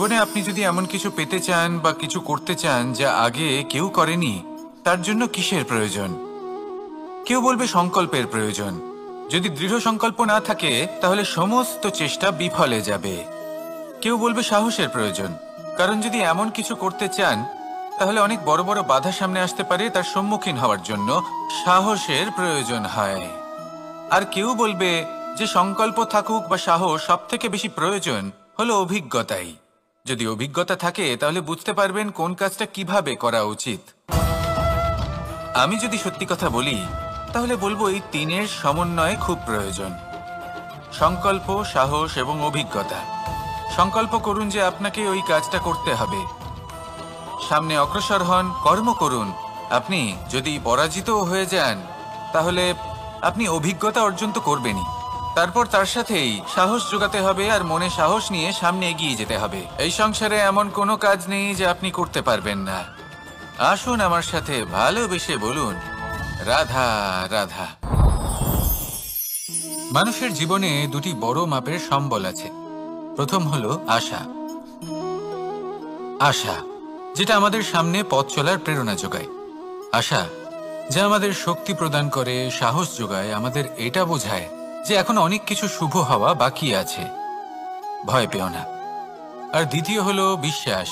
জীবনে আপনি যদি এমন কিছু পেতে চান বা কিছু করতে চান যা আগে কেউ করেনি, তার জন্য কিসের প্রয়োজন? কেউ বলবে সংকল্পের প্রয়োজন। যদি দৃঢ় সংকল্প না থাকে তাহলে সমস্ত চেষ্টা বিফলে যাবে। কেউ বলবে সাহসের প্রয়োজন, কারণ যদি এমন কিছু করতে চান তাহলে অনেক বড় বড় বাধা সামনে আসতে পারে, তার সম্মুখীন হওয়ার জন্য সাহসের প্রয়োজন হয়। আর কেউ বলবে যে সংকল্প থাকুক বা সাহস, সব থেকে বেশি প্রয়োজন হলো অভিজ্ঞতাই। যদি অভিজ্ঞতা থাকে তাহলে বুঝতে পারবেন কোন কাজটা কিভাবে করা উচিত। আমি যদি সত্যি কথা বলি তাহলে বলবো এই তিনের সমন্বয় খুব প্রয়োজন: সংকল্প, সাহস এবং অভিজ্ঞতা। সংকল্প করুন যে আপনাকে ওই কাজটা করতে হবে, সামনে অগ্রসর হন, কর্ম করুন। আপনি যদি পরাজিত হয়ে যান তাহলে আপনি অভিজ্ঞতা অর্জন তো করবেনই, তারপর তার সাথেই সাহস জোগাতে হবে আর মনে সাহস নিয়ে সামনে এগিয়ে যেতে হবে। এই সংসারে এমন কোনো কাজ নেই যে আপনি করতে পারবেন না। আসুন আমার সাথে ভালোবেসে বলুন, রাধা রাধা। মানুষের জীবনে দুটি বড় মাপের সম্বল আছে। প্রথম হলো আশা। আশা, যেটা আমাদের সামনে পথ চলার প্রেরণা যোগায়। আশা যা আমাদের শক্তি প্রদান করে, সাহস যোগায়, আমাদের এটা বোঝায় যে এখন অনেক কিছু শুভ হওয়া বাকি আছে, ভয় পেও না। আর দ্বিতীয় হলো বিশ্বাস।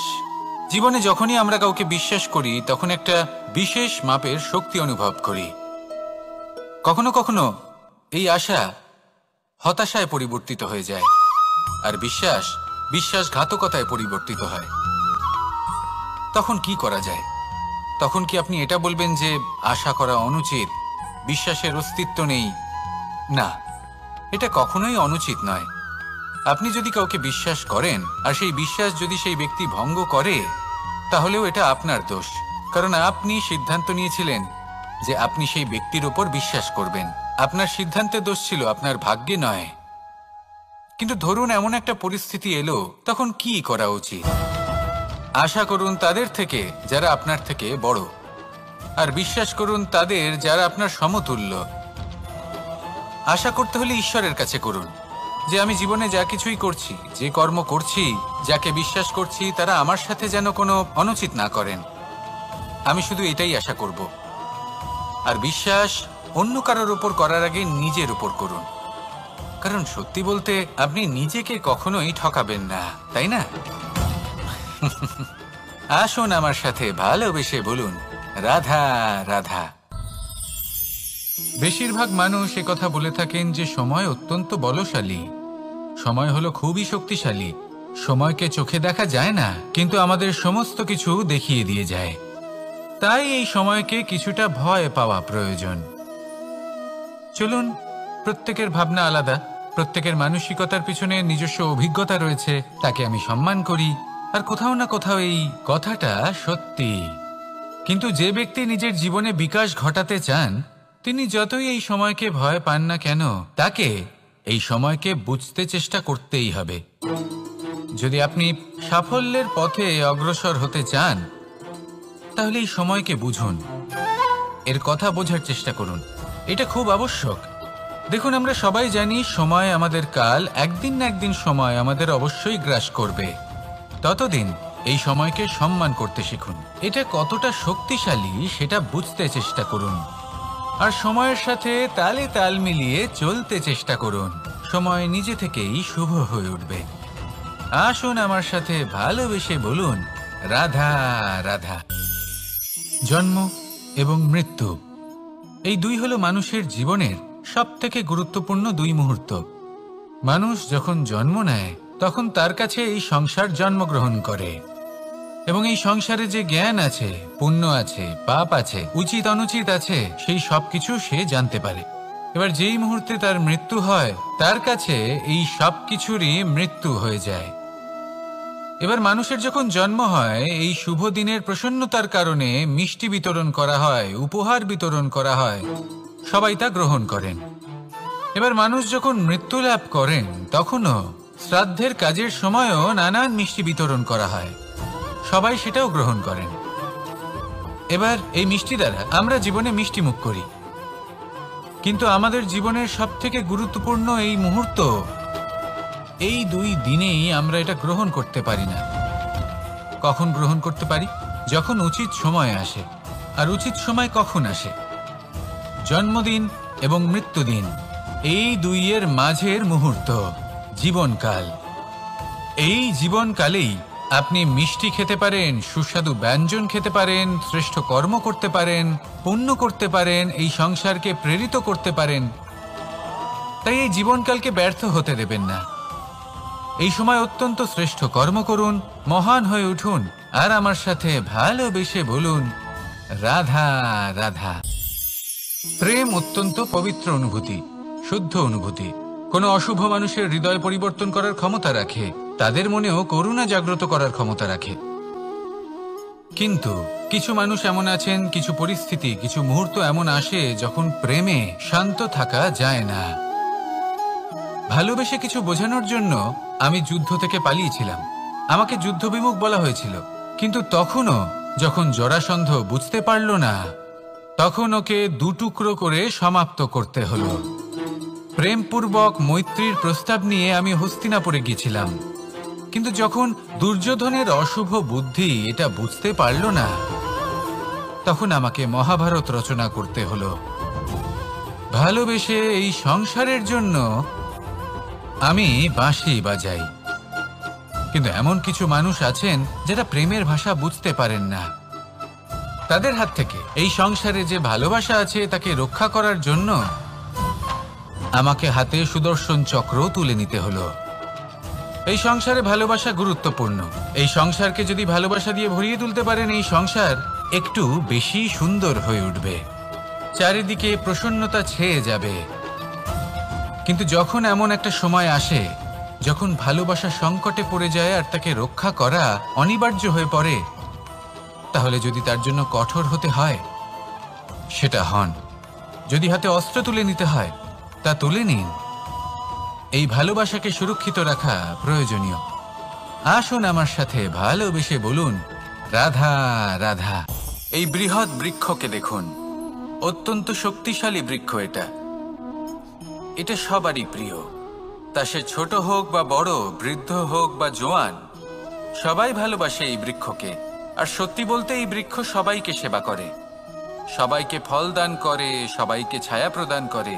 জীবনে যখনই আমরা কাউকে বিশ্বাস করি তখন একটা বিশেষ মাপের শক্তি অনুভব করি। কখনো কখনো এই আশা হতাশায় পরিবর্তিত হয়ে যায়, আর বিশ্বাস বিশ্বাসঘাতকতায় পরিবর্তিত হয়। তখন কি করা যায়? তখন কি আপনি এটা বলবেন যে আশা করা অনুচিত, বিশ্বাসের অস্তিত্ব নেই? না, এটা কখনোই অনুচিত নয়। আপনি যদি কাউকে বিশ্বাস করেন আর সেই বিশ্বাস যদি সেই ব্যক্তি ভঙ্গ করে, তাহলেও এটা আপনার দোষ, কারণ আপনি সিদ্ধান্ত নিয়েছিলেন যে আপনি সেই ব্যক্তির ওপর বিশ্বাস করবেন। আপনার সিদ্ধান্তে দোষ ছিল, আপনার ভাগ্যে নয়। কিন্তু ধরুন এমন একটা পরিস্থিতি এলো, তখন কি করা উচিত? আশা করুন তাদের থেকে যারা আপনার থেকে বড়, আর বিশ্বাস করুন তাদের যারা আপনার সমতুল্য। আশা করতে হলে ঈশ্বরের কাছে করুন যে আমি জীবনে যা কিছুই করছি, যে কর্ম করছি, যাকে বিশ্বাস করছি, তারা আমার সাথে যেন কোনো অনুচিত না করেন। আমি শুধু এটাই আশা করব। আর বিশ্বাস অন্য কারোর উপর করার আগে নিজের উপর করুন, কারণ সত্যি বলতে আপনি নিজেকে কখনোই ঠকাবেন না, তাই না? আসুন আমার সাথে ভালোবেসে বলুন, রাধা রাধা। বেশিরভাগ মানুষ কথা বলে থাকেন যে সময় অত্যন্ত বলশালী, সময় হলো খুবই শক্তিশালী। সময়কে চোখে দেখা যায় না, কিন্তু আমাদের সমস্ত কিছু দেখিয়ে দিয়ে যায়। তাই এই সময়কে কিছুটা ভয় পাওয়া প্রয়োজন। চলুন, প্রত্যেকের ভাবনা আলাদা, প্রত্যেকের মানসিকতার পিছনে নিজস্ব অভিজ্ঞতা রয়েছে, তাকে আমি সম্মান করি। আর কোথাও না কোথাও এই কথাটা সত্যি। কিন্তু যে ব্যক্তি নিজের জীবনে বিকাশ ঘটাতে চান, তিনি যতই এই সময়কে ভয় পান না কেন, তাকে এই সময়কে বুঝতে চেষ্টা করতেই হবে। যদি আপনি সাফল্যের পথে অগ্রসর হতে চান তাহলে এই সময়কে বুঝুন, এর কথা বোঝার চেষ্টা করুন। এটা খুব আবশ্যক। দেখুন, আমরা সবাই জানি সময় আমাদের কাল, একদিন না একদিন সময় আমাদের অবশ্যই গ্রাস করবে। ততদিন এই সময়কে সম্মান করতে শিখুন। এটা কতটা শক্তিশালী সেটা বুঝতে চেষ্টা করুন, আর সময়ের সাথে তালে তাল মিলিয়ে চলতে চেষ্টা করুন। সময় নিজে থেকেই শুভ হয়ে উঠবে। আসুন আমার সাথে ভালোবেসে বলুন, রাধা রাধা। জন্ম এবং মৃত্যু, এই দুই হলো মানুষের জীবনের সবথেকে গুরুত্বপূর্ণ দুই মুহূর্ত। মানুষ যখন জন্ম নেয় তখন তার কাছে এই সংসার জন্মগ্রহণ করে, এবং এই সংসারে যে জ্ঞান আছে, পুণ্য আছে, পাপ আছে, উচিত অনুচিত আছে, সেই সব কিছু সে জানতে পারে। এবার যেই মুহূর্তে তার মৃত্যু হয়, তার কাছে এই সব কিছুরই মৃত্যু হয়ে যায়। এবার মানুষের যখন জন্ম হয়, এই শুভ দিনের প্রসন্নতার কারণে মিষ্টি বিতরণ করা হয়, উপহার বিতরণ করা হয়, সবাই তা গ্রহণ করেন। এবার মানুষ যখন মৃত্যু লাভ করেন, তখনও শ্রাদ্ধের কাজের সময়ও নানান মিষ্টি বিতরণ করা হয়, সবাই সেটাও গ্রহণ করেন। এবার এই মিষ্টি দ্বারা আমরা জীবনে মিষ্টি মুখ করি, কিন্তু আমাদের জীবনের সবথেকে গুরুত্বপূর্ণ এই মুহূর্ত, এই দুই দিনেই আমরা এটা গ্রহণ করতে পারি না। কখন গ্রহণ করতে পারি? যখন উচিত সময় আসে। আর উচিত সময় কখন আসে? জন্মদিন এবং মৃত্যুদিন, এই দুইয়ের মাঝের মুহূর্ত, জীবনকাল। এই জীবনকালেই আপনি মিষ্টি খেতে পারেন, সুস্বাদু ব্যঞ্জন খেতে পারেন, শ্রেষ্ঠ কর্ম করতে পারেন, পুণ্য করতে পারেন, এই সংসারকে প্রেরিত করতে পারেন। তাই এই জীবনকালকে ব্যর্থ হতে দেবেন না। এই সময় অত্যন্ত শ্রেষ্ঠ কর্ম করুন, মহান হয়ে উঠুন, আর আমার সাথে ভালোবেসে বলুন, রাধা রাধা। প্রেম অত্যন্ত পবিত্র অনুভূতি, শুদ্ধ অনুভূতি। কোনো অশুভ মানুষের হৃদয় পরিবর্তন করার ক্ষমতা রাখে, তাদের মনেও করুণা জাগ্রত করার ক্ষমতা রাখে। কিন্তু কিছু মানুষ এমন আছেন, কিছু পরিস্থিতি, কিছু মুহূর্ত এমন আসে যখন প্রেমে শান্ত থাকা যায় না। ভালোবেসে কিছু বোঝানোর জন্য আমি যুদ্ধ থেকে পালিয়েছিলাম। আমাকে যুদ্ধবিমুখ বলা হয়েছিল, কিন্তু তখনও যখন জরাসন্ধ বুঝতে পারল না, তখন ওকে দুটুকরো করে সমাপ্ত করতে হলো। প্রেমপূর্বক মৈত্রীর প্রস্তাব নিয়ে আমি হস্তিনাপুরে গিয়েছিলাম, কিন্তু যখন দুর্যোধনের অশুভ বুদ্ধি এটা বুঝতে পারল না, তখন আমাকে মহাভারত রচনা করতে হলো। ভালোবেসে এই সংসারের জন্য আমি বাঁশি বাজাই। কিন্তু এমন কিছু মানুষ আছেন যারা প্রেমের ভাষা বুঝতে পারেন না। তাদের হাত থেকে এই সংসারে যে ভালোবাসা আছে তাকে রক্ষা করার জন্য আমাকে হাতে সুদর্শন চক্র তুলে নিতে হলো। এই সংসারে ভালোবাসা গুরুত্বপূর্ণ। এই সংসারকে যদি ভালোবাসা দিয়ে ভরিয়ে তুলতে পারেন, এই সংসার একটু বেশি সুন্দর হয়ে উঠবে, চারিদিকে প্রসন্নতা ছেয়ে যাবে। কিন্তু যখন এমন একটা সময় আসে যখন ভালোবাসা সংকটে পড়ে যায় আর তাকে রক্ষা করা অনিবার্য হয়ে পড়ে, তাহলে যদি তার জন্য কঠোর হতে হয় সেটা হন। যদি হাতে অস্ত্র তুলে নিতে হয় তা তুলে নিন। এই ভালোবাসাকে সুরক্ষিত রাখা প্রয়োজনীয়। আসুন আমার সাথে ভালোবেসে বলুন, রাধা রাধা। এই বৃহৎ বৃক্ষকে দেখুন, অত্যন্ত শক্তিশালী বৃক্ষ। এটা সবারই প্রিয়, তা সে ছোট হোক বা বড়, বৃদ্ধ হোক বা জোয়ান, সবাই ভালোবাসে এই বৃক্ষকে। আর সত্যি বলতে এই বৃক্ষ সবাইকে সেবা করে, সবাইকে ফল দান করে, সবাইকে ছায়া প্রদান করে।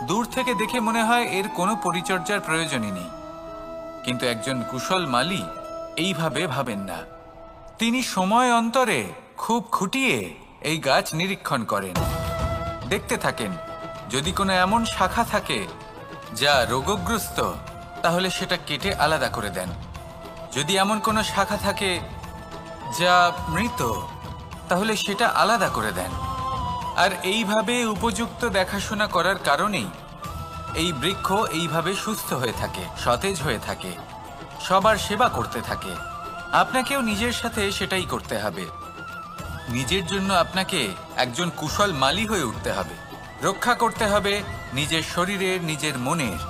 দূর থেকে দেখে মনে হয় এর কোনো পরিচর্যার প্রয়োজনই নেই, কিন্তু একজন কুশল মালী এইভাবে ভাবেন না। তিনি সময় অন্তরে খুব খুঁটিয়ে এই গাছ নিরীক্ষণ করেন, দেখতে থাকেন। যদি কোনো এমন শাখা থাকে যা রোগগ্রস্ত, তাহলে সেটা কেটে আলাদা করে দেন। যদি এমন কোনো শাখা থাকে যা মৃত, তাহলে সেটা আলাদা করে দেন। আর এইভাবে উপযুক্ত দেখাশোনা করার কারণেই এই বৃক্ষ এইভাবে সুস্থ হয়ে থাকে, সতেজ হয়ে থাকে, সবার সেবা করতে থাকে। আপনাকেও নিজের সাথে সেটাই করতে হবে। নিজের জন্য আপনাকে একজন কুশল মালী হয়ে উঠতে হবে, রক্ষা করতে হবে নিজের শরীরের, নিজের মনের।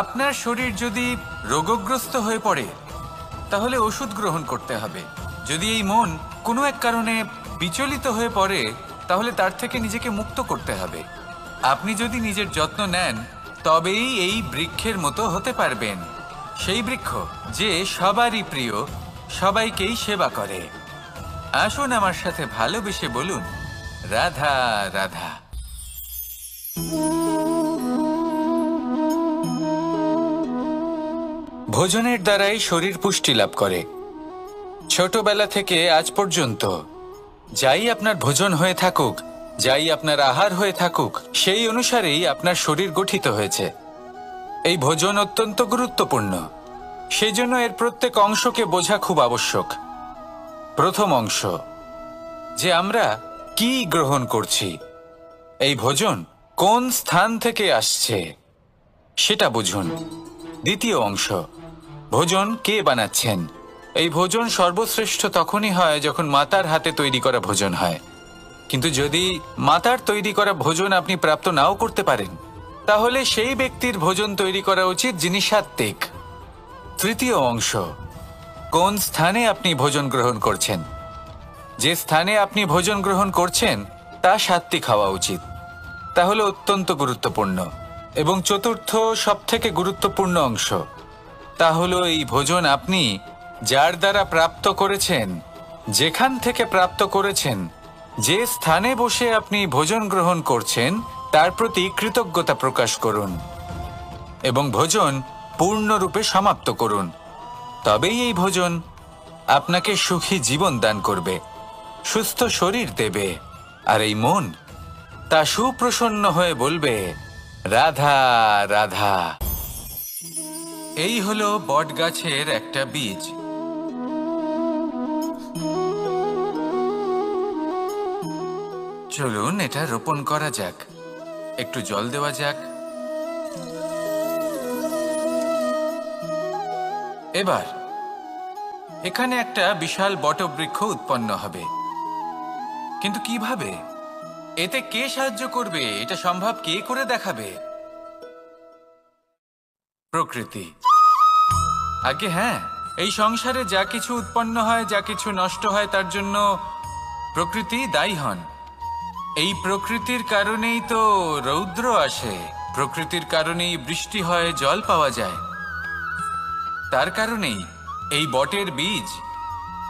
আপনার শরীর যদি রোগগ্রস্ত হয়ে পড়ে, তাহলে ওষুধ গ্রহণ করতে হবে। যদি এই মন কোনো এক কারণে বিচলিত হয়ে পড়ে, তাহলে তার থেকে নিজেকে মুক্ত করতে হবে। আপনি যদি নিজের যত্ন নেন, তবেই এই বৃক্ষের মতো হতে পারবেন। সেই বৃক্ষ যে সবারই প্রিয়, সবাইকেই সেবা করে। আসুন আমার সাথে ভালোবেসে বলুন, রাধা রাধা। ভোজনের দ্বারাই শরীর পুষ্টি লাভ করে। ছোটবেলা থেকে আজ পর্যন্ত যাই আপনার ভোজন হয়ে থাকুক, যাই আপনার আহার হয়ে থাকুক, সেই অনুসারেই আপনার শরীর গঠিত হয়েছে। এই ভোজন অত্যন্ত গুরুত্বপূর্ণ, সেই জন্য এর প্রত্যেক অংশকে বোঝা খুব আবশ্যক। প্রথম অংশ, যে আমরা কি গ্রহণ করছি, এই ভোজন কোন স্থান থেকে আসছে সেটা বুঝুন। দ্বিতীয় অংশ, ভোজন কে বানাচ্ছেন। এই ভোজন সর্বশ্রেষ্ঠ তখনই হয় যখন মাতার হাতে তৈরি করা ভোজন হয়। কিন্তু যদি মাতার তৈরি করা ভোজন আপনি প্রাপ্ত নাও করতে পারেন, তাহলে সেই ব্যক্তির ভোজন তৈরি করা উচিত যিনি সাত্ত্বিক। তৃতীয় অংশ, কোন স্থানে আপনি ভোজন গ্রহণ করছেন। যে স্থানে আপনি ভোজন গ্রহণ করছেন তা সাত্ত্বিক হওয়া উচিত। তাহলে অত্যন্ত গুরুত্বপূর্ণ। এবং চতুর্থ সবথেকে গুরুত্বপূর্ণ অংশ, তা হলো এই ভোজন আপনি যার দ্বারা প্রাপ্ত করেছেন, যেখান থেকে প্রাপ্ত করেছেন, যে স্থানে বসে আপনি ভোজন গ্রহণ করছেন তার প্রতি কৃতজ্ঞতা প্রকাশ করুন এবং ভোজন পূর্ণরূপে সমাপ্ত করুন। তবেই এই ভোজন আপনাকে সুখী জীবন দান করবে, সুস্থ শরীর দেবে, আর এই মন তা সুপ্রসন্ন হয়ে বলবে, রাধা রাধা। এই হলো বটগাছের একটা বীজ। চলুন এটা রোপণ করা যাক, একটু জল দেওয়া যাক। এবার এখানে একটা বিশাল বটবৃক্ষ উৎপন্ন হবে, কিন্তু কিভাবে? এতে কে সাহায্য করবে? এটা সম্ভব কে করে দেখাবে? প্রকৃতি। আগে হ্যাঁ, এই সংসারে যা কিছু উৎপন্ন হয়, যা কিছু নষ্ট হয়, তার জন্য প্রকৃতি দায়ী হন। এই প্রকৃতির কারণেই তো রৌদ্র আসে, প্রকৃতির কারণেই বৃষ্টি হয়, জল পাওয়া যায়। তার কারণেই এই বটের বীজ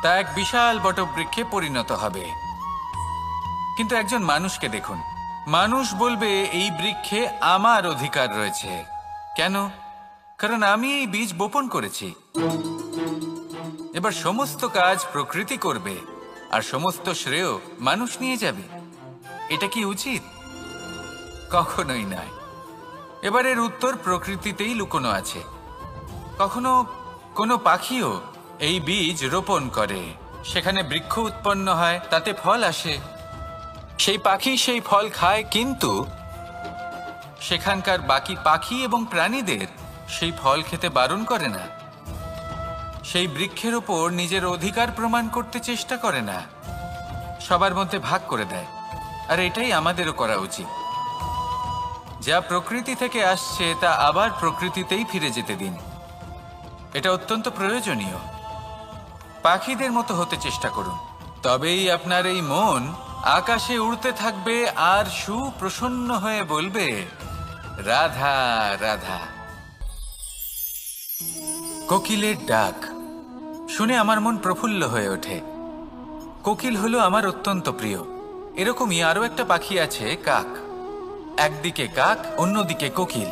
তা এক বিশাল বটবৃক্ষে পরিণত হবে। কিন্তু একজন মানুষকে দেখুন, মানুষ বলবে এই বৃক্ষে আমার অধিকার রয়েছে। কেন? কারণ আমি এই বীজ বপন করেছি। এবার সমস্ত কাজ প্রকৃতি করবে আর সমস্ত শ্রেয় মানুষ নিয়ে যাবে। এটা কি উচিত? কখনোই নয়। এবার এর উত্তর প্রকৃতিতেই লুকোনো আছে। কখনো কোনো পাখিও এই বীজ রোপণ করে, সেখানে বৃক্ষ উৎপন্ন হয়, তাতে ফল আসে, সেই পাখি সেই ফল খায়, কিন্তু সেখানকার বাকি পাখি এবং প্রাণীদের সেই ফল খেতে বারণ করে না। সেই বৃক্ষের ওপর নিজের অধিকার প্রমাণ করতে চেষ্টা করে না, সবার মধ্যে ভাগ করে দেয়। আর এটাই আমাদেরও করা উচিত। যা প্রকৃতি থেকে আসছে তা আবার প্রকৃতিতেই ফিরে যেতে দিন। এটা অত্যন্ত প্রয়োজনীয়। পাখিদের মতো হতে চেষ্টা করুন, তবেই আপনার এই মন আকাশে উড়তে থাকবে আর সুপ্রসন্ন হয়ে বলবে, রাধা রাধা। কোকিলের ডাক শুনে আমার মন প্রফুল্ল হয়ে ওঠে। কোকিল হলো আমার অত্যন্ত প্রিয়। এরকমই আরো একটা পাখি আছে, কাক। একদিকে কাক, অন্যদিকে কোকিল।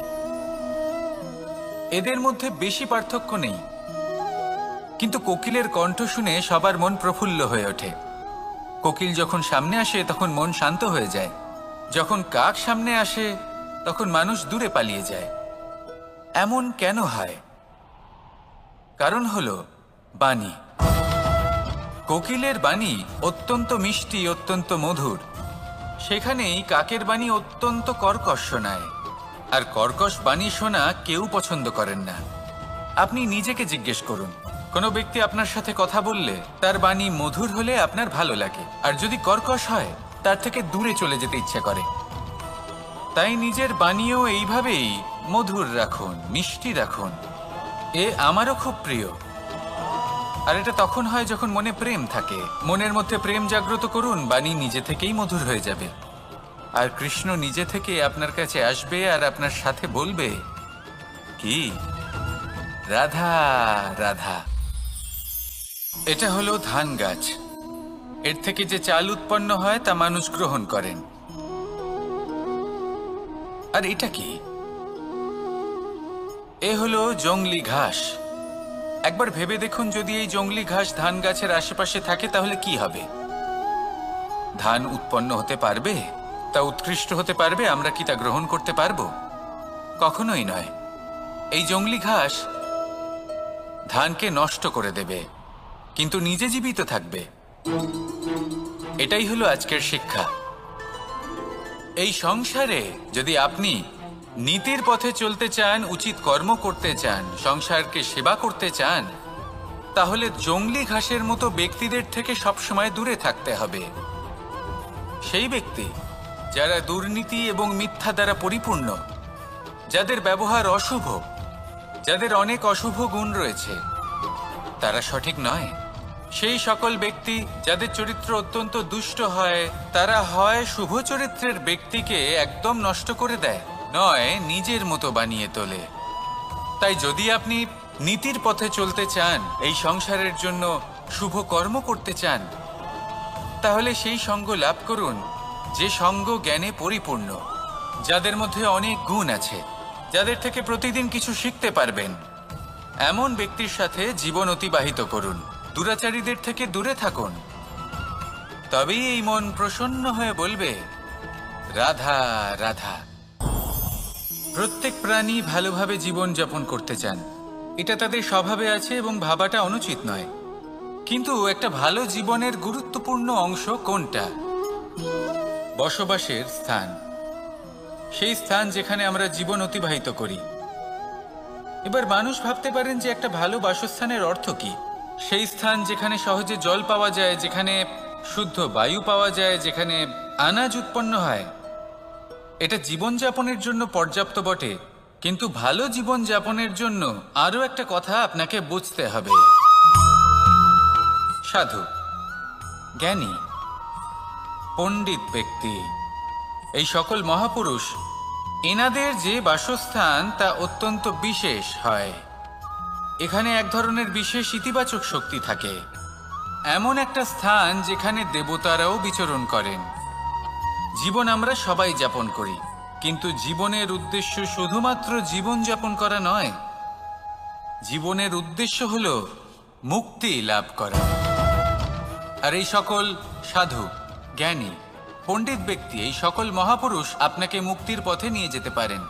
এদের মধ্যে বেশি পার্থক্য নেই, কিন্তু কোকিলের কণ্ঠ শুনে সবার মন প্রফুল্ল হয়ে ওঠে। কোকিল যখন সামনে আসে তখন মন শান্ত হয়ে যায়, যখন কাক সামনে আসে তখন মানুষ দূরে পালিয়ে যায়। এমন কেন হয়? কারণ হলো বাণী। কোকিলের বাণী অত্যন্ত মিষ্টি, অত্যন্ত মধুর। সেখানেই কাকের বাণী অত্যন্ত কর্কশ শোনায়, আর কর্কশ বাণী শোনা কেউ পছন্দ করেন না। আপনি নিজেকে জিজ্ঞেস করুন, কোনো ব্যক্তি আপনার সাথে কথা বললে তার বাণী মধুর হলে আপনার ভালো লাগে, আর যদি কর্কশ হয় তার থেকে দূরে চলে যেতে ইচ্ছে করে। তাই নিজের বাণীও এইভাবেই মধুর রাখুন, মিষ্টি রাখুন। এ আমারও খুব প্রিয়। আর এটা তখন হয় যখন মনে প্রেম থাকে। মনের মধ্যে প্রেম জাগ্রত করুন, বাণী নিজে থেকেই মধুর হয়ে যাবে। আর কৃষ্ণ নিজে থেকে আপনার কাছে আসবে আর আপনার সাথে বলবে, কি রাধা রাধা। এটা হলো ধান গাছ। এর থেকে যে চাল উৎপন্ন হয় তা মানুষ গ্রহণ করেন। আর এটা কি? এ হলো জংলি ঘাস। একবার ভেবে দেখুন, যদি এই জংলি ঘাস ধান গাছের আশেপাশে থাকে তাহলে কি হবে? ধান উৎপন্ন হতে পারবে? তা উৎকৃষ্ট হতে পারবে? আমরা কি তা গ্রহণ করতে পারবো? কখনোই নয়। এই জংলি ঘাস ধানকে নষ্ট করে দেবে, কিন্তু নিজে জীবিত থাকবে। এটাই হলো আজকের শিক্ষা। এই সংসারে যদি আপনি নীতির পথে চলতে চান, উচিত কর্ম করতে চান, সংসারকে সেবা করতে চান, তাহলে জংলি ঘাসের মতো ব্যক্তিদের থেকে সবসময় দূরে থাকতে হবে। সেই ব্যক্তি যারা দুর্নীতি এবং মিথ্যা দ্বারা পরিপূর্ণ, যাদের ব্যবহার অশুভ, যাদের অনেক অশুভ গুণ রয়েছে, তারা সঠিক নয়। সেই সকল ব্যক্তি যাদের চরিত্র অত্যন্ত দুষ্ট হয়, তারা হয় শুভ চরিত্রের ব্যক্তিকে একদম নষ্ট করে দেয়, নয় নিজের মতো বানিয়ে তোলে। তাই যদি আপনি নীতির পথে চলতে চান, এই সংসারের জন্য শুভ কর্ম করতে চান, তাহলে সেই সঙ্গ লাভ করুন যে সঙ্গ জ্ঞানে পরিপূর্ণ, যাদের মধ্যে অনেক গুণ আছে, যাদের থেকে প্রতিদিন কিছু শিখতে পারবেন। এমন ব্যক্তির সাথে জীবন অতিবাহিত করুন, দুরাচারীদের থেকে দূরে থাকুন। তবেই এই মন প্রসন্ন হয়ে বলবে, রাধা রাধা। প্রত্যেক প্রাণী ভালোভাবে জীবন যাপন করতে চান, এটা তাদের স্বভাবে আছে এবং ভাবাটা অনুচিত নয়। কিন্তু একটা ভালো জীবনের গুরুত্বপূর্ণ অংশ কোনটা? বসবাসের স্থান, সেই স্থান যেখানে আমরা জীবন অতিবাহিত করি। এবার মানুষ ভাবতে পারেন যে একটা ভালো বাসস্থানের অর্থ কি? সেই স্থান যেখানে সহজে জল পাওয়া যায়, যেখানে শুদ্ধ বায়ু পাওয়া যায়, যেখানে আনাজ উৎপন্ন হয়। এটা জীবনযাপনের জন্য পর্যাপ্ত বটে, কিন্তু ভালো জীবনযাপনের জন্য আরও একটা কথা আপনাকে বুঝতে হবে। সাধু, জ্ঞানী, পণ্ডিত ব্যক্তি, এই সকল মহাপুরুষ, এনাদের যে বাসস্থান তা অত্যন্ত বিশেষ হয়। এখানে এক ধরনের বিশেষ ইতিবাচক শক্তি থাকে, এমন একটা স্থান যেখানে দেবতারাও বিচরণ করেন। জীবন আমরা সবাই যাপন করি, কিন্তু জীবনের উদ্দেশ্য শুধুমাত্র জীবন যাপন করা নয়। জীবনের উদ্দেশ্য হল মুক্তি লাভ করা। আর এই সকল সাধু, জ্ঞানী, পণ্ডিত ব্যক্তি, এই সকল মহাপুরুষ আপনাকে মুক্তির পথে নিয়ে যেতে পারেন।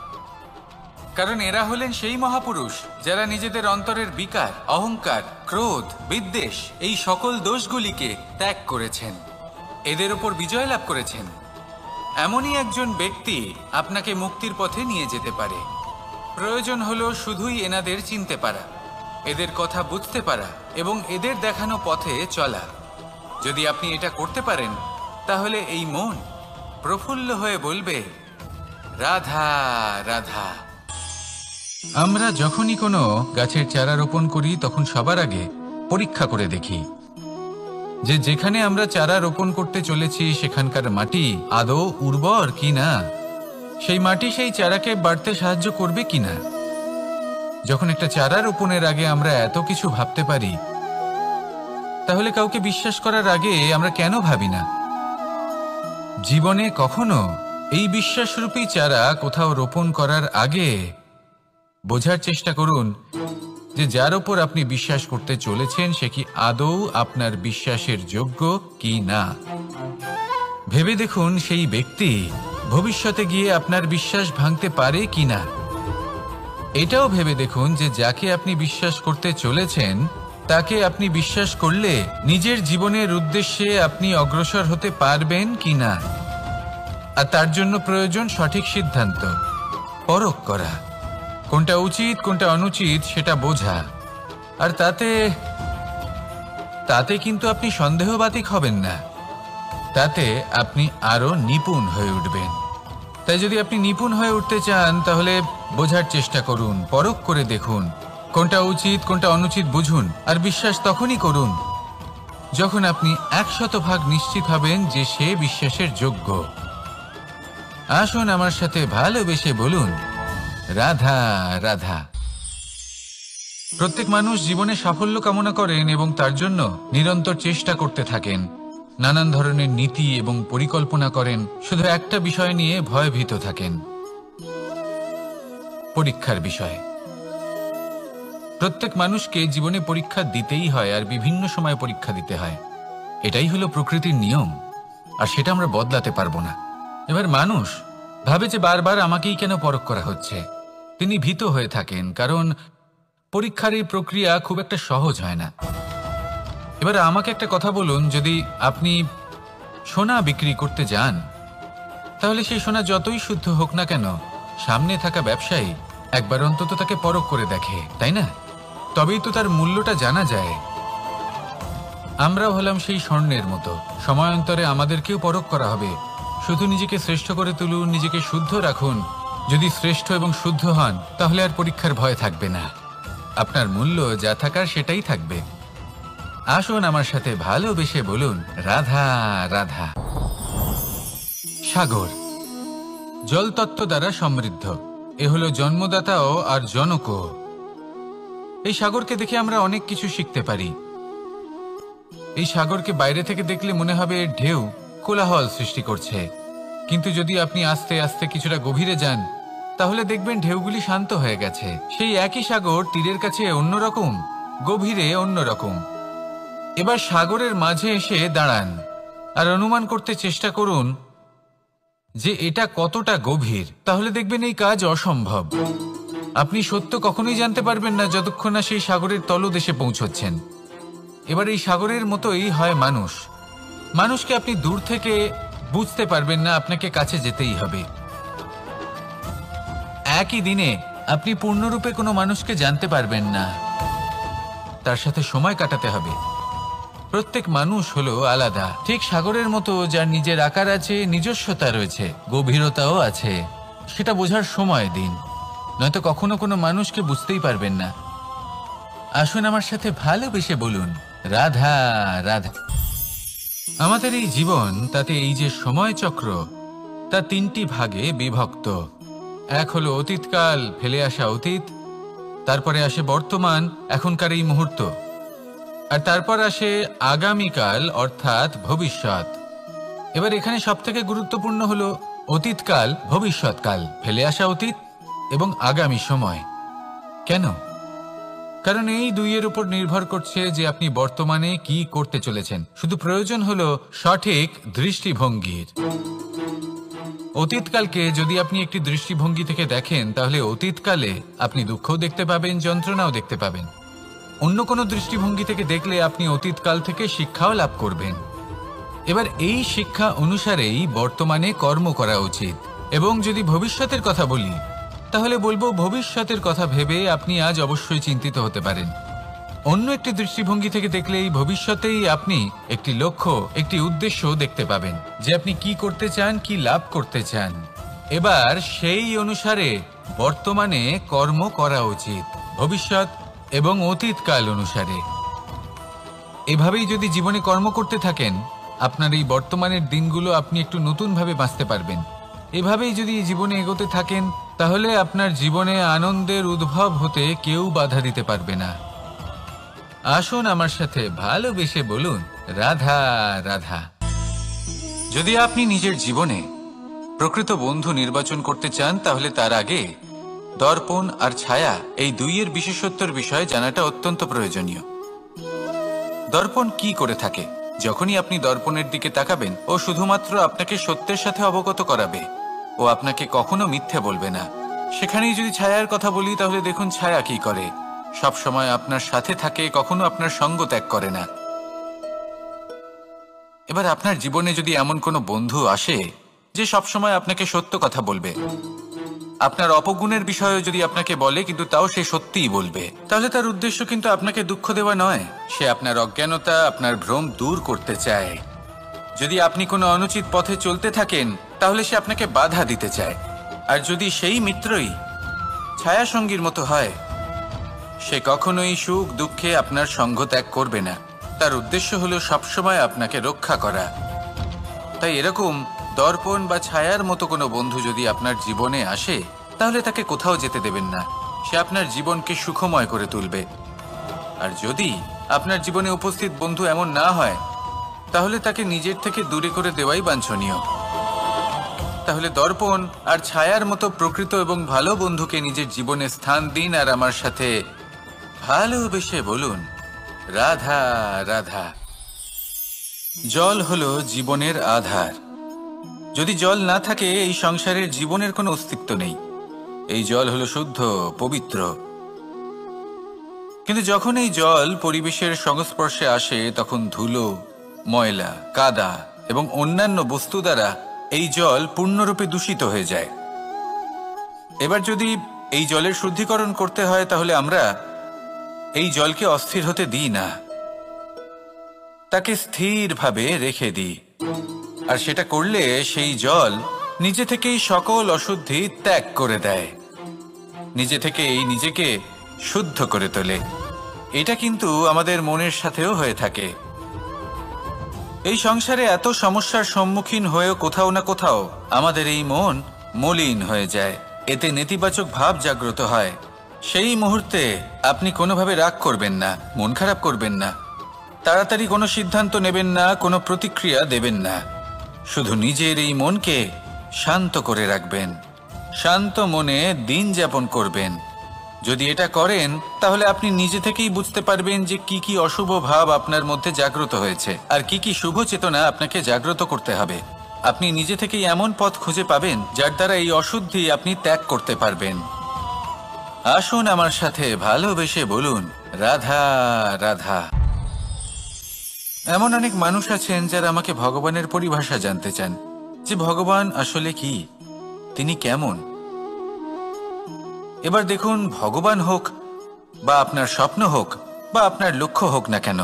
কারণ এরা হলেন সেই মহাপুরুষ যারা নিজেদের অন্তরের বিকার, অহংকার, ক্রোধ, বিদ্বেষ, এই সকল দোষগুলিকে ত্যাগ করেছেন, এদের উপর বিজয় লাভ করেছেন। এমনই একজন ব্যক্তি আপনাকে মুক্তির পথে নিয়ে যেতে পারে। প্রয়োজন হলো শুধুই এনাদের চিনতে পারা, এদের কথা বুঝতে পারা এবং এদের দেখানো পথে চলা। যদি আপনি এটা করতে পারেন, তাহলে এই মন প্রফুল্ল হয়ে বলবে, রাধা রাধা। আমরা যখনই কোনো গাছের চারা রোপণ করি, তখন সবার আগে পরীক্ষা করে দেখি যে যেখানে আমরা চারা রোপণ করতে চলেছি সেখানকার মাটি আদৌ উর্বর কিনা, সেই মাটি সেই চারাকে বাড়তে সাহায্য করবে কিনা। যখন একটা চারা রোপণের আগে আমরা এত কিছু ভাবতে পারি, তাহলে কাউকে বিশ্বাস করার আগে আমরা কেন ভাবি না? জীবনে কখনো এই বিশ্বাসরূপী চারা কোথাও রোপণ করার আগে বোঝার চেষ্টা করুন যে যার ওপর আপনি বিশ্বাস করতে চলেছেন সে কি আদৌ আপনার বিশ্বাসের যোগ্য কি না। ভেবে দেখুন সেই ব্যক্তি ভবিষ্যতে গিয়ে আপনার বিশ্বাস ভাঙতে পারে কি না। এটাও ভেবে দেখুন যে যাকে আপনি বিশ্বাস করতে চলেছেন তাকে আপনি বিশ্বাস করলে নিজের জীবনের উদ্দেশ্যে আপনি অগ্রসর হতে পারবেন কি না। আর তার জন্য প্রয়োজন সঠিক সিদ্ধান্ত, পরখ করা, কোনটা উচিত কোনটা অনুচিত সেটা বোঝা। আর তাতে কিন্তু আপনি সন্দেহবাতিক হবেন না, তাতে আপনি আরো নিপুণ হয়ে উঠবেন। তাই যদি আপনি নিপুণ হয়ে উঠতে চান, তাহলে বোঝার চেষ্টা করুন, পরখ করে দেখুন, কোনটা উচিত কোনটা অনুচিত বুঝুন। আর বিশ্বাস তখনই করুন যখন আপনি 100% নিশ্চিত হবেন যে সে বিশ্বাসের যোগ্য। আসুন আমার সাথে ভালোবেসে বলুন, রাধা রাধা। প্রত্যেক মানুষ জীবনে সাফল্য কামনা করেন এবং তার জন্য নিরন্তর চেষ্টা করতে থাকেন, নানান ধরনের নীতি এবং পরিকল্পনা করেন। শুধু একটা বিষয় নিয়ে ভয়ভীত থাকেন, পরীক্ষার বিষয়। প্রত্যেক মানুষকে জীবনে পরীক্ষা দিতেই হয়, আর বিভিন্ন সময় পরীক্ষা দিতে হয়। এটাই হলো প্রকৃতির নিয়ম, আর সেটা আমরা বদলাতে পারবো না। এবার মানুষ ভাবে যে বারবার আমাকেই কেন পরখ করা হচ্ছে। তিনি ভীত হয়ে থাকেন, কারণ পরীক্ষার এই প্রক্রিয়া খুব একটা সহজ হয় না। এবার আমাকে একটা কথা বলুন, যদি আপনি সোনা বিক্রি করতে যান, তাহলে সেই সোনা যতই শুদ্ধ হোক না কেন, সামনে থাকা ব্যবসায়ী একবার অন্তত তাকে পরখ করে দেখে, তাই না? তবেই তো তার মূল্যটা জানা যায়। আমরাও হলাম সেই স্বর্ণের মতো, সময়ান্তরে আমাদেরকেও পরখ করা হবে। শুধু নিজেকে শ্রেষ্ঠ করে তুলুন, নিজেকে শুদ্ধ রাখুন। যদি শ্রেষ্ঠ এবং শুদ্ধ হন, তাহলে আর পরীক্ষার ভয় থাকবে না। আপনার মূল্য যা থাকার সেটাই থাকবে। আসুন আমার সাথে ভালোবেসে বলুন, রাধা রাধা। সাগর জলতত্ত্ব দ্বারা সমৃদ্ধ, এ হলো জন্মদাতাও আর জনকও। এই সাগরকে দেখে আমরা অনেক কিছু শিখতে পারি। এই সাগরকে বাইরে থেকে দেখলে মনে হবে ঢেউ কোলাহল সৃষ্টি করছে, কিন্তু যদি আপনি আস্তে আস্তে কিছুটা গভীরে যান তাহলে দেখবেন ঢেউগুলি শান্ত হয়ে গেছে। সেই একই সাগর তীরের কাছে অন্যরকম, গভীরে অন্যরকম। এবার সাগরের মাঝে এসে দাঁড়ান আর অনুমান করতে চেষ্টা করুন যে এটা কতটা গভীর। তাহলে দেখবেন এই কাজ অসম্ভব। আপনি সত্য কখনোই জানতে পারবেন না যতক্ষণ না সেই সাগরের তলদেশে পৌঁছচ্ছেন। এবার এই সাগরের মতোই হয় মানুষ। মানুষকে আপনি দূর থেকে বুঝতে পারবেন না, আপনাকে কাছে যেতেই হবে। একই দিনে আপনি পূর্ণরূপে কোনো মানুষকে জানতে পারবেন না, তার সাথে সময় কাটাতে হবে। প্রত্যেক মানুষ হলো আলাদা, ঠিক সাগরের মতো, যার নিজের আকার আছে, নিজস্বতা রয়েছে, গভীরতাও আছে। সেটা বোঝার সময় দিন, নয়তো কখনো কোনো মানুষকে বুঝতেই পারবেন না। আসুন আমার সাথে ভালোবেসে বলুন, রাধা রাধা। আমাদের এই জীবন, তাতে এই যে সময় চক্র, তা তিনটি ভাগে বিভক্ত। এক হলো অতীতকাল, ফেলে আসা অতীত, তারপরে আসে বর্তমান, এখনকার এই মুহূর্ত, আর তারপর আসে আগামীকাল অর্থাৎ ভবিষ্যৎ। এবার এখানে সবথেকে গুরুত্বপূর্ণ হলো অতীতকাল, ভবিষ্যৎকাল, ফেলে আসা অতীত এবং আগামী সময়। কেন? কারণ এই দুইয়ের উপর নির্ভর করছে যে আপনি বর্তমানে কি করতে চলেছেন। শুধু প্রয়োজন হলো সঠিক দৃষ্টিভঙ্গির। অতীতকালকে যদি আপনি একটি দৃষ্টিভঙ্গি থেকে দেখেন তাহলে অতীতকালে আপনি দুঃখও দেখতে পাবেন, যন্ত্রণাও দেখতে পাবেন। অন্য কোনো দৃষ্টিভঙ্গি থেকে দেখলে আপনি অতীতকাল থেকে শিক্ষাও লাভ করবেন। এবার এই শিক্ষা অনুসারেই বর্তমানে কর্ম করা উচিত। এবং যদি ভবিষ্যতের কথা বলি তাহলে বলবো, ভবিষ্যতের কথা ভেবে আপনি আজ অবশ্যই চিন্তিত হতে পারেন। অন্য একটি দৃষ্টিভঙ্গি থেকে দেখলে এই ভবিষ্যতেই আপনি একটি লক্ষ্য, একটি উদ্দেশ্য দেখতে পাবেন, যে আপনি কি করতে চান, কি লাভ করতে চান। এবার সেই অনুসারে বর্তমানে কর্ম করা উচিত, ভবিষ্যৎ এবং অতীতকাল অনুসারে। এভাবেই যদি জীবনে কর্ম করতে থাকেন, আপনার এই বর্তমানের দিনগুলো আপনি একটু নতুনভাবে বাঁচতে পারবেন। এভাবেই যদি জীবনে এগোতে থাকেন তাহলে আপনার জীবনে আনন্দের উদ্ভব হতে কেউ বাধা দিতে পারবে না। আসুন আমার সাথে ভালোবেসে বলুন, রাধা রাধা। যদি আপনি নিজের জীবনে প্রকৃত বন্ধু নির্বাচন করতে চান তাহলে তার আগে দর্পণ আর ছায়া, এই দুইয়ের বিশেষত্বর বিষয়ে জানাটা অত্যন্ত প্রয়োজনীয়। দর্পণ কি করে থাকে? যখনই আপনি দর্পণের দিকে তাকাবেন, ও শুধুমাত্র আপনাকে সত্যের সাথে অবগত করাবে, ও আপনাকে কখনো মিথ্যে বলবে না। সেখানেই যদি ছায়ার কথা বলি তাহলে দেখুন ছায়া কি করে, সব সময় আপনার সাথে থাকে, কখনো আপনার সঙ্গ ত্যাগ করে না। এবার আপনার জীবনে যদি এমন কোনো বন্ধু আসে যে সব সময় আপনাকে সত্য কথা বলবে, আপনার অপগুণের বিষয়ে যদি আপনাকে বলে কিন্তু তাও সে সত্যিই বলবে, তাহলে তার উদ্দেশ্য কিন্তু আপনাকে দুঃখ দেওয়া নয়, সে আপনার অজ্ঞানতা, আপনার ভ্রম দূর করতে চায়। যদি আপনি কোনো অনুচিত পথে চলতে থাকেন তাহলে সে আপনাকে বাধা দিতে চায়। আর যদি সেই মিত্রই ছায়া সঙ্গীর মতো হয়, সে কখনোই সুখ দুঃখে আপনার সঙ্গ ত্যাগ করবে না, তার উদ্দেশ্য হলো সবসময় আপনাকে রক্ষা করা। তাই এরকম দর্পণ বা ছায়ার মতো কোনো বন্ধু যদি আপনার জীবনে আসে তাহলে তাকে কোথাও যেতে দেবেন না, সে আপনার জীবনকে সুখময় করে তুলবে। আর যদি আপনার জীবনে উপস্থিত বন্ধু এমন না হয় তাহলে তাকে নিজের থেকে দূরে করে দেওয়াই বাঞ্ছনীয়। তাহলে দর্পণ আর ছায়ার মতো প্রকৃত এবং ভালো বন্ধুকে নিজের জীবনে স্থান দিন আর আমার সাথে ভালোবেসে বলুন, রাধা রাধা। জল হলো জীবনের আধার। যদি জল না থাকে এই সংসারের জীবনের কোনো অস্তিত্ব নেই। এই জল হলো শুদ্ধ, পবিত্র। কিন্তু যখন এই জল পরিবেশের সংস্পর্শে আসে তখন ধুলো, ময়লা, কাদা এবং অন্যান্য বস্তু দ্বারা এই জল পূর্ণরূপে দূষিত হয়ে যায়। এবার যদি এই জলের শুদ্ধিকরণ করতে হয় তাহলে আমরা এই জলকে অস্থির হতে দিই না, তাকে স্থিরভাবে রেখে দিই। আর সেটা করলে সেই জল নিজে থেকেই সকল অশুদ্ধি ত্যাগ করে দেয়, নিজে থেকেই নিজেকে শুদ্ধ করে তোলে। এটা কিন্তু আমাদের মনের সাথেও হয়ে থাকে। এই সংসারে এত সমস্যার সম্মুখীন হয়েও কোথাও না কোথাও আমাদের এই মন মলিন হয়ে যায়। এতে নেতিবাচক ভাব জাগ্রত হয়, সেই মুহূর্তে আপনি কোনোভাবে রাগ করবেন না, মন খারাপ করবেন না, তাড়াতাড়ি কোনো সিদ্ধান্ত নেবেন না, কোনো প্রতিক্রিয়া দেবেন না। শুধু নিজের এই মনকে শান্ত করে রাখবেন, শান্ত মনে দিন যাপন করবেন। যদি এটা করেন তাহলে আপনি নিজে থেকেই বুঝতে পারবেন যে কি কি অশুভ ভাব আপনার মধ্যে জাগ্রত হয়েছে আর কি কি শুভ চেতনা আপনাকে জাগ্রত করতে হবে। আপনি নিজে থেকেই এমন পথ খুঁজে পাবেন যার দ্বারা এই অশুদ্ধি আপনি ত্যাগ করতে পারবেন। আসুন আমার সাথে ভালোবেসে বলুন, রাধা রাধা। এমন অনেক মানুষ আছেন যারা আমাকে ভগবানের পরিভাষা জানতে চান, যে ভগবান আসলে কি, তিনি কেমন। এবার দেখুন, ভগবান হোক বা আপনার স্বপ্ন হোক বা আপনার লক্ষ্য হোক না কেন,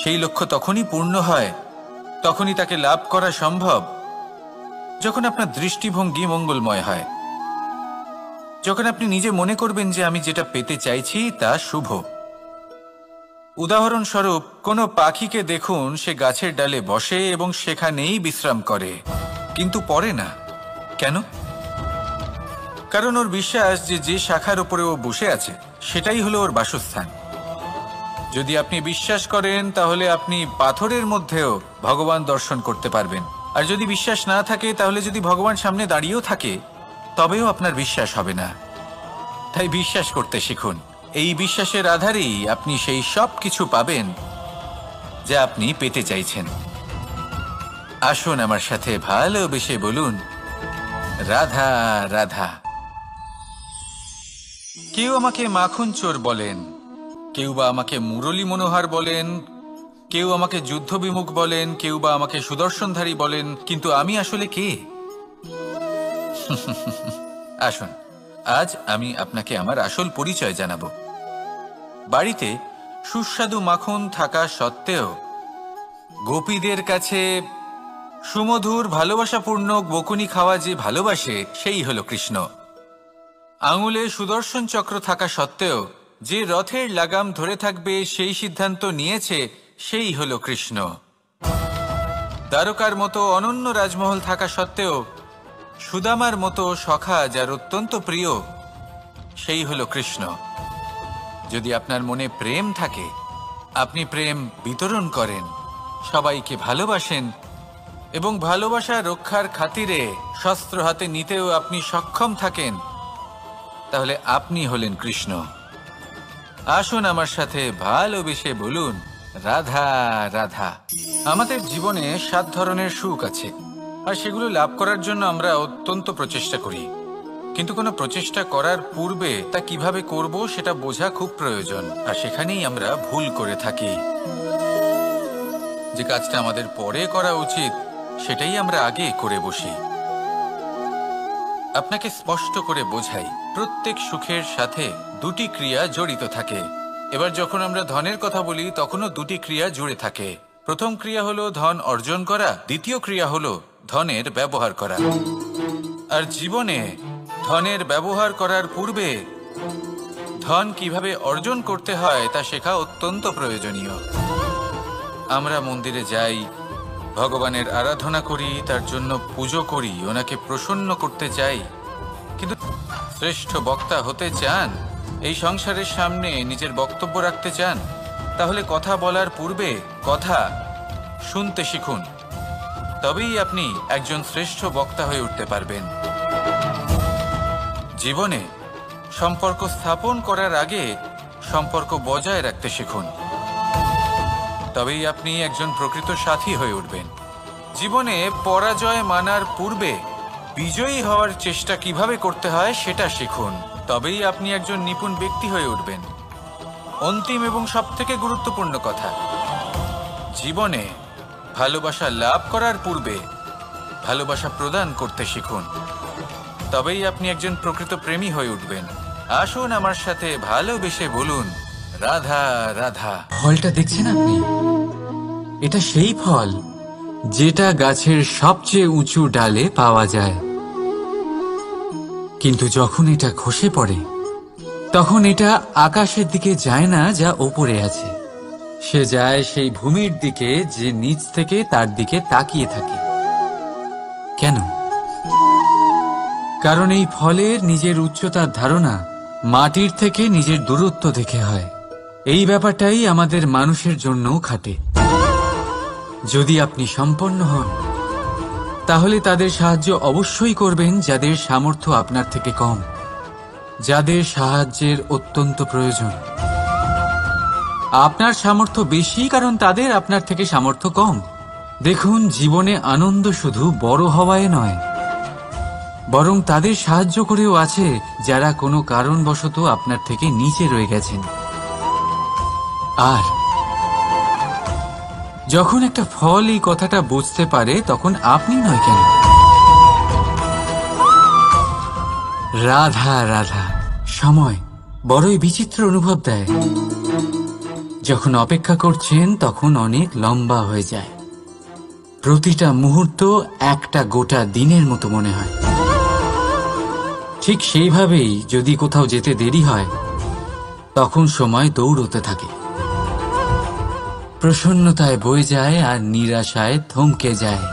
সেই লক্ষ্য তখনই পূর্ণ হয়, তখনই তাকে লাভ করা সম্ভব যখন আপনার দৃষ্টিভঙ্গি মঙ্গলময় হয়, যখন আপনি নিজে মনে করবেন যে আমি যেটা পেতে চাইছি তা শুভ। উদাহরণস্বরূপ, কোনো পাখিকে দেখুন, সে গাছের ডালে বসে এবং সেখানেই বিশ্রাম করে, কিন্তু পড়ে না। কেন? কারণ ওর বিশ্বাস যে যে শাখার উপরে ও বসে আছে সেটাই হলো ওর বাসস্থান। যদি আপনি বিশ্বাস করেন তাহলে আপনি পাথরের মধ্যেও ভগবান দর্শন করতে পারবেন। আর যদি বিশ্বাস না থাকে তাহলে যদি ভগবান সামনে দাঁড়িয়েও থাকে তবেও আপনার বিশ্বাস হবে না। তাই বিশ্বাস করতে শিখুন। এই বিশ্বাসের আধারেই আপনি সেই সব কিছু পাবেন যা আপনি পেতে চাইছেন। আসুন আমার সাথে ভালোবেসে বলুন, রাধা রাধা। কেউ আমাকে মাখন চোর বলেন, কেউ বা আমাকে মুরলী মনোহর বলেন, কেউ আমাকে যুদ্ধবিমুখ বলেন, কেউ বা আমাকে সুদর্শনধারী বলেন, কিন্তু আমি আসলে কে? আসুন, আজ আমি আপনাকে আমার আসল পরিচয় জানাবো। বাড়িতে সুস্বাদু মাখন থাকা সত্ত্বেও গোপীদের কাছে সুমধুর ভালোবাসাপূর্ণ বকুনি খাওয়া যে ভালোবাসে সেই হলো কৃষ্ণ। আঙুলে সুদর্শন চক্র থাকা সত্ত্বেও যে রথের লাগাম ধরে থাকবে সেই সিদ্ধান্ত নিয়েছে সেই হলো কৃষ্ণ। দ্বারকার মতো অনন্য রাজমহল থাকা সত্ত্বেও সুদামার মতো সখা যার অত্যন্ত প্রিয় সেই হলো কৃষ্ণ। যদি আপনার মনে প্রেম থাকে, আপনি প্রেম বিতরণ করেন, সবাইকে ভালোবাসেন এবং ভালোবাসা রক্ষার খাতিরে শস্ত্র হাতে নিতেও আপনি সক্ষম থাকেন, তাহলে আপনি হলেন কৃষ্ণ। আসুন আমার সাথে ভালোবেসে বলুন, রাধা রাধা। আমাদের জীবনে 7 ধরনের সুখ আছে, আর সেগুলো লাভ করার জন্য আমরা অত্যন্ত প্রচেষ্টা করি। কিন্তু কোনো প্রচেষ্টা করার পূর্বে তা কিভাবে করব সেটা বোঝা খুব প্রয়োজন, আর সেখানেই আমরা ভুল করে থাকি। যে কাজটা আমাদের পরে করা উচিত সেটাই আমরা আগে করে বসি। আপনাকে স্পষ্ট করে বোঝাই, প্রত্যেক সুখের সাথে 2টি ক্রিয়া জড়িত থাকে। এবার যখন আমরা ধনের কথা বলি তখনও 2টি ক্রিয়া জুড়ে থাকে। প্রথম ক্রিয়া হলো ধন অর্জন করা, দ্বিতীয় ক্রিয়া হলো ধনের ব্যবহার করা। আর জীবনে ধনের ব্যবহার করার পূর্বে ধন কিভাবে অর্জন করতে হয় তা শেখা অত্যন্ত প্রয়োজনীয়। আমরা মন্দিরে যাই, ভগবানের আরাধনা করি, তার জন্য পুজো করি, ওনাকে প্রসন্ন করতে চাই, কিন্তু শ্রেষ্ঠ বক্তা হতে চান, এই সংসারের সামনে নিজের বক্তব্য রাখতে চান, তাহলে কথা বলার পূর্বে কথা শুনতে শিখুন। তবেই আপনি একজন শ্রেষ্ঠ বক্তা হয়ে উঠতে পারবেন। জীবনে সম্পর্ক স্থাপন করার আগে সম্পর্ক বজায় রাখতে শিখুন, তবেই আপনি একজন প্রকৃত সাথী হয়ে উঠবেন। জীবনে পরাজয় মানার পূর্বে বিজয়ী হওয়ার চেষ্টা কিভাবে করতে হয় সেটা শিখুন, তবেই আপনি একজন নিপুণ ব্যক্তি হয়ে উঠবেন। অন্তিম এবং সবথেকে গুরুত্বপূর্ণ কথা, জীবনে ভালোবাসা লাভ করার পূর্বে ভালোবাসা প্রদান করতে শিখুন, তবেই আপনি একজন প্রকৃত প্রেমী হয়ে উঠবেন। আসুন আমার সাথে ভালোবেসে বলুন, রাধা রাধা। ফলটা দেখছেন আপনি? এটা সেই ফল যেটা গাছের সবচেয়ে উঁচু ডালে পাওয়া যায়, কিন্তু যখন এটা খসে পড়ে তখন এটা আকাশের দিকে যায় না যা ওপরে আছে, সে যায় সেই ভূমির দিকে যে নিচ থেকে তার দিকে তাকিয়ে থাকে। কেন? কারণ এই ফলের নিজের উচ্চতার ধারণা মাটির থেকে নিজের দূরত্ব দেখে হয়। এই ব্যাপারটাই আমাদের মানুষের জন্যও খাটে। যদি আপনি সম্পন্ন হন, তাহলে তাদের সাহায্য অবশ্যই করবেন যাদের সামর্থ্য আপনার থেকে কম, যাদের সাহায্যের অত্যন্ত প্রয়োজন। আপনার সামর্থ্য বেশি কারণ তাদের আপনার থেকে সামর্থ্য কম। দেখুন, জীবনে আনন্দ শুধু বড় হওয়ায় নয়, বরং তাদের সাহায্য করেও আছে যারা কোনো কারণবশত আপনার থেকে নিচে রয়ে গেছেন। আর যখন একটা ফল এই কথাটা বুঝতে পারে, তখন আপনি নয় কেন? রাধা রাধা। সময় বড়ই বিচিত্র অনুভব দেয়। যখন অপেক্ষা করছেন তখন অনেক লম্বা হয়ে যায়। প্রতিটা মুহূর্ত একটা গোটা দিনের মতো মনে হয়। ঠিক সেইভাবেই যদি কোথাও যেতে দেরি হয়, তখন সময় দৌড়তে থাকে। প্রসন্নতায় বয়ে যায় আর নিরাশায় থমকে যায়।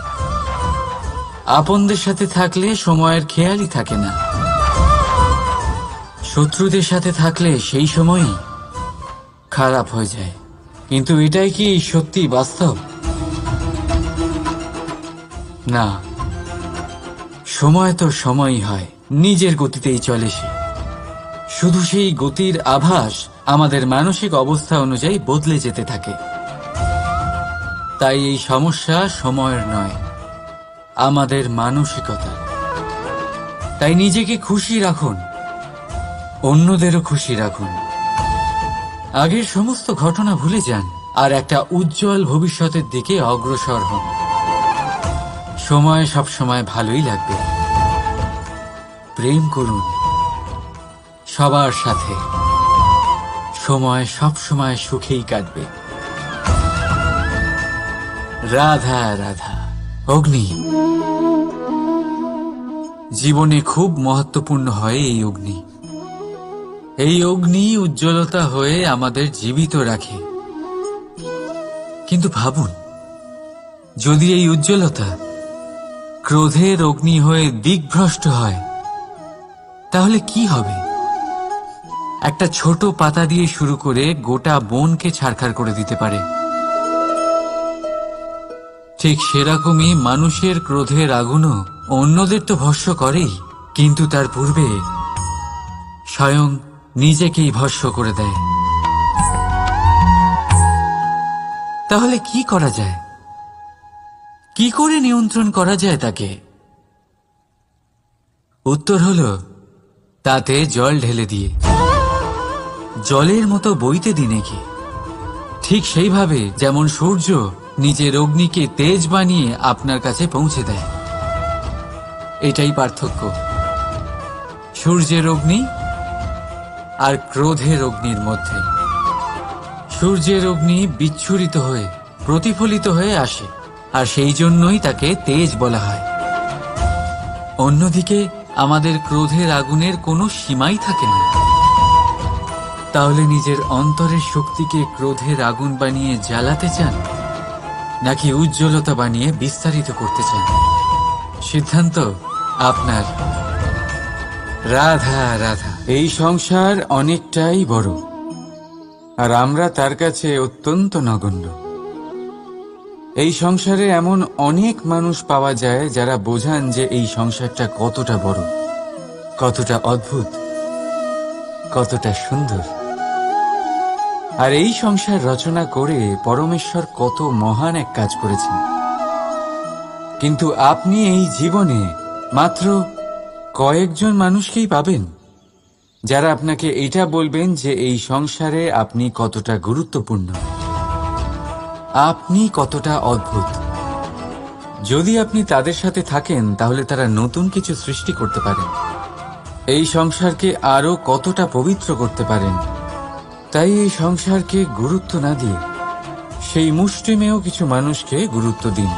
আপনদের সাথে থাকলে সময়ের খেয়ালই থাকে না। শত্রুদের সাথে থাকলে সেই সময়ই খারাপ হয়ে যায়। কিন্তু এটাই কি সত্যি বাস্তব? না, সময় তো সময়ই হয়, নিজের গতিতেই চলে সে। শুধু সেই গতির আভাস আমাদের মানসিক অবস্থা অনুযায়ী বদলে যেতে থাকে। তাই এই সমস্যা সময়ের নয়, আমাদের মানসিকতা। তাই নিজেকে খুশি রাখুন, অন্যদেরও খুশি রাখুন। আগের সমস্ত ঘটনা ভুলে যান আর একটা উজ্জ্বল ভবিষ্যতের দিকে অগ্রসর হন। সময় সবসময় ভালোই লাগবে। প্রেম করুন সবার সাথে, সময় সবসময় সুখেই কাটবে। রাধা রাধা। অগ্নি জীবনে খুব মহত্বপূর্ণ হয়। এই অগ্নি, এই অগ্নি উজ্জ্বলতা হয়ে আমাদের জীবিত রাখে। কিন্তু ভাবুন, যদি এই উজ্জ্বলতা ক্রোধের অগ্নি হয়ে দিকভ্রষ্ট হয়, তাহলে কি হবে? একটা ছোট পাতা দিয়ে শুরু করে গোটা বনকে ছারখার করে দিতে পারে। ঠিক সেরকমই মানুষের ক্রোধের আগুনও অন্যদের তো ভস্ম করেই, কিন্তু তার পূর্বে স্বয়ং নিজেকেই ভস্ম করে দেয়। তাহলে কি করা যায়? কি করে নিয়ন্ত্রণ করা যায় তাকে? উত্তর হলো, তাতে জল ঢেলে দিয়ে, জলের মতো বইতে দিন নাকি। ঠিক সেইভাবে যেমন সূর্য নিজের অগ্নিকে তেজ বানিয়ে আপনার কাছে পৌঁছে দেয়। এটাই পার্থক্য সূর্যের অগ্নি আর ক্রোধের অগ্নির মধ্যে। সূর্যের অগ্নি বিচ্ছুরিত হয়ে প্রতিফলিত হয়ে আসে, আর সেই জন্যই তাকে তেজ বলা হয়। অন্যদিকে আমাদের ক্রোধের আগুনের কোনো সীমাই থাকে না। তাহলে নিজের অন্তরের শক্তিকে ক্রোধের আগুন বানিয়ে জ্বালাতে চান, নাকি উজ্জ্বলতা বানিয়ে বিস্তারিত করতে চান? সিদ্ধান্ত আপনার। রাধা রাধা। এই সংসার অনেকটাই বড়, আর আমরা তার কাছে অত্যন্ত নগণ্য। এই সংসারে এমন অনেক মানুষ পাওয়া যায় যারা বোঝান যে এই সংসারটা কতটা বড়, কতটা অদ্ভুত, কতটা সুন্দর। আর এই সংসার রচনা করে পরমেশ্বর কত মহান এক কাজ করেছেন। কিন্তু আপনি এই জীবনে মাত্র কয়েকজন মানুষকেই পাবেন যারা আপনাকে এটা বলবেন যে এই সংসারে আপনি কতটা গুরুত্বপূর্ণ, আপনি কতটা অদ্ভুত। যদি আপনি তাদের সাথে থাকেন, তাহলে তারা নতুন কিছু সৃষ্টি করতে পারেন, এই সংসারকে আরো কতটা পবিত্র করতে পারেন। তাই এই সংসারকে গুরুত্ব না দিয়ে সেই মুষ্টিমেয় কিছু মানুষকে গুরুত্ব দিন,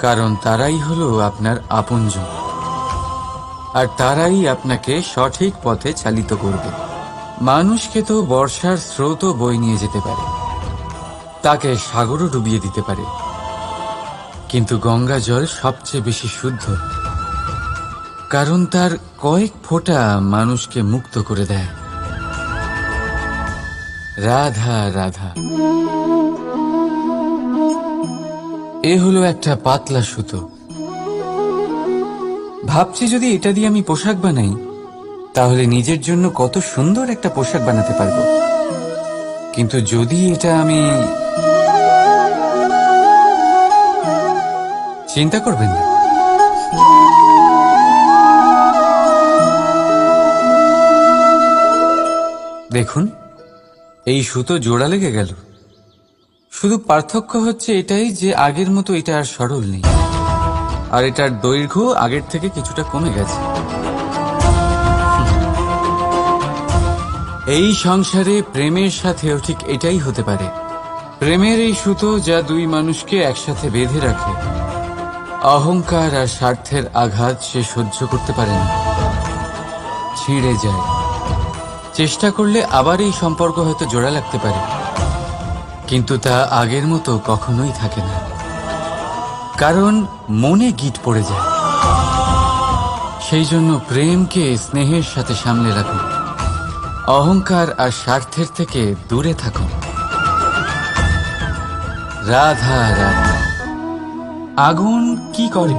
কারণ তারাই হলো আপনার আপনজন, আর তারাই আপনাকে সঠিক পথে চালিত করবে। মানুষকে তো বর্ষার স্রোতও বয়ে নিয়ে যেতে পারে, তাকে সাগরও ডুবিয়ে দিতে পারে, কিন্তু গঙ্গা জল সবচেয়ে বেশি শুদ্ধ, কারণ তার কয়েক ফোঁটা মানুষকে মুক্ত করে দেয়। রাধা রাধা। এ হলো একটা পাতলা সুতো। ভাবছি যদি এটা দিয়ে আমি পোশাক বানাই তাহলে নিজের জন্য কত সুন্দর একটা পোশাক বানাতে পারবো। কিন্তু যদি এটা আমি, চিন্তা করবেন না, দেখুন এই সুতো জোড়া লেগে গেল। শুধু পার্থক্য হচ্ছে এটাই যে আগের মতো এটা আর সরল নেই, আর এটার দৈর্ঘ্য আগের থেকে কিছুটা কমে গেছে। এই সংসারে প্রেমের সাথেও ঠিক এটাই হতে পারে। প্রেমের এই সুতো যা দুই মানুষকে একসাথে বেঁধে রাখে, অহংকার আর স্বার্থের আঘাত সে সহ্য করতে পারে না, ছিঁড়ে যায়। চেষ্টা করলে আবার এই সম্পর্ক হয়তো জোড়া লাগতে পারে, কিন্তু তা আগের মতো কখনোই থাকে না, কারণ মনে গিঁট পড়ে যায়। সেই জন্য প্রেমকে স্নেহের সাথে সামলে রাখুন, অহংকার আর স্বার্থের থেকে দূরে থাকুন। রাধা রাধা। আগুন কি করে?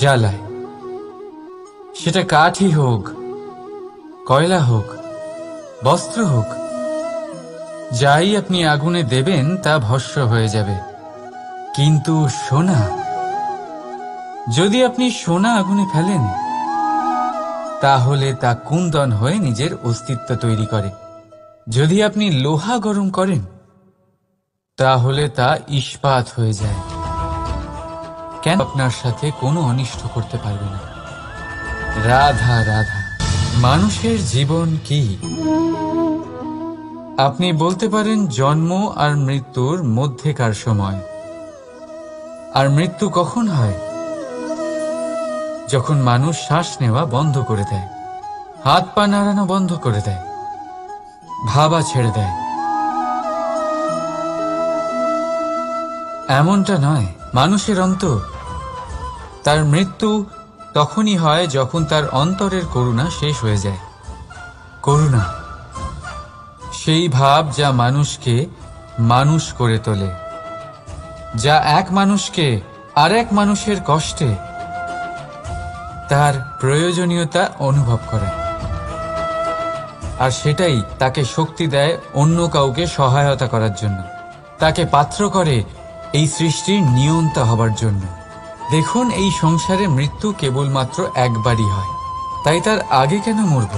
জ্বালায়। সেটা কাঠই হোক, কয়লা হোক, বস্ত্র হোক, যাই আপনি আগুনে দেবেন তা ভস্ম হয়ে যাবে। কিন্তু সোনা, যদি আপনি সোনা আগুনে ফেলেন তাহলে তা কুন্দন হয়ে নিজের অস্তিত্ব তৈরি করে। যদি আপনি লোহা গরম করেন তাহলে তা ইস্পাত হয়ে যায়। কেন আপনার সাথে কোনো অনিষ্ট করতে পারবে না। রাধা রাধা। মানুষের জীবন কি? আপনি বলতে পারেন জন্ম আর মৃত্যুর মধ্যেকার সময়। আর মৃত্যু কখন হয়? যখন মানুষ শ্বাস নেওয়া বন্ধ করে দেয়, হাত পা নাড়ানো বন্ধ করে দেয়, ভাবা ছেড়ে দেয়। এমনটা নয়, মানুষের অন্তর। তার মৃত্যু তখনই হয় যখন তার অন্তরের করুণা শেষ হয়ে যায়। করুণা সেই ভাব যা মানুষকে মানুষ করে তোলে, যা এক মানুষকে আরেক মানুষের কষ্টে তার প্রয়োজনীয়তা অনুভব করে, আর সেটাই তাকে শক্তি দেয় অন্য কাউকে সহায়তা করার জন্য, তাকে পাত্র করে এই সৃষ্টির নিয়ন্তা হবার জন্য। দেখুন, এই সংসারে মৃত্যু কেবলমাত্র একবারই হয়, তাই তার আগে কেন মরব?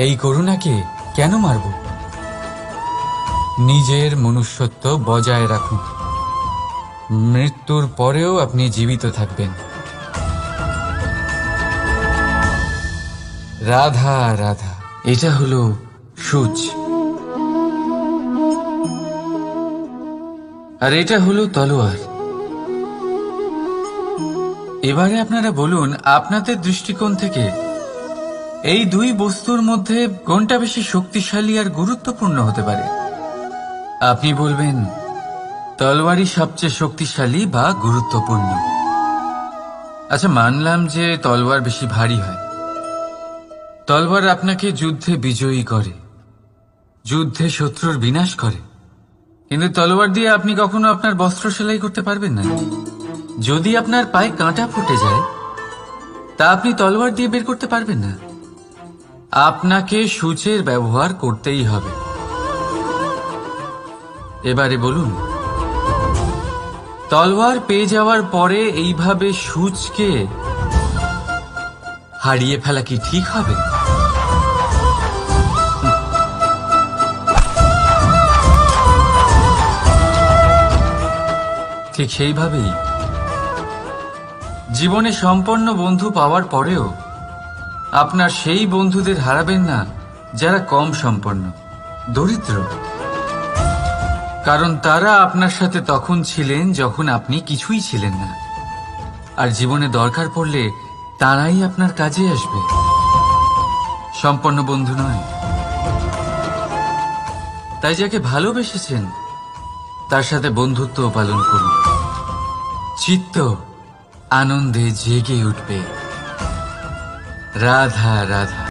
এই করুণাকে কেন মারব? নিজের মনুষ্যত্ব বজায় রাখুন, মৃত্যুর পরেও আপনি জীবিত থাকবেন। রাধা রাধা। এটা হলো সূচ, আর এটা হলো তলোয়ার। এবারে আপনারা বলুন, আপনাদের দৃষ্টিকোণ থেকে এই দুই বস্তুর মধ্যে কোনটা বেশি শক্তিশালী আর গুরুত্বপূর্ণ হতে পারে? আপনি বলবেন তলোয়ারই সবচেয়ে শক্তিশালী বা গুরুত্বপূর্ণ। আচ্ছা, মানলাম যে তলোয়ার বেশি ভারী হয়। তলোয়ার আপনাকে যুদ্ধে বিজয়ী করে, যুদ্ধে শত্রুর বিনাশ করে, কিন্তু তলোয়ার দিয়ে আপনি কখনো আপনার বস্ত্র সেলাই করতে পারবেন না। যদি আপনার পায়ে কাঁটা ফুটে যায় তা আপনি তলোয়ার দিয়ে বের করতে পারবেন না। আপনাকে সূচের ব্যবহার করতেই হবে। এবারে বলুন, তলোয়ার পেয়ে যাওয়ার পরে এইভাবে সূচকে হারিয়ে ফেলা কি ঠিক হবে? ঠিক সেইভাবেই জীবনে সম্পন্ন বন্ধু পাওয়ার পরেও আপনার সেই বন্ধুদের হারাবেন না যারা কম সম্পন্ন, দরিদ্র। কারণ তারা আপনার সাথে তখন ছিলেন যখন আপনি কিছুই ছিলেন না, আর জীবনে দরকার পড়লে তারাই আপনার কাজে আসবে, সম্পন্ন বন্ধু নয়। তাই যাকে ভালোবেসেছেন তার সাথে বন্ধুত্ব পালন করুন, চিত্ত আনন্দে জেগে উঠবে। রাধা রাধা।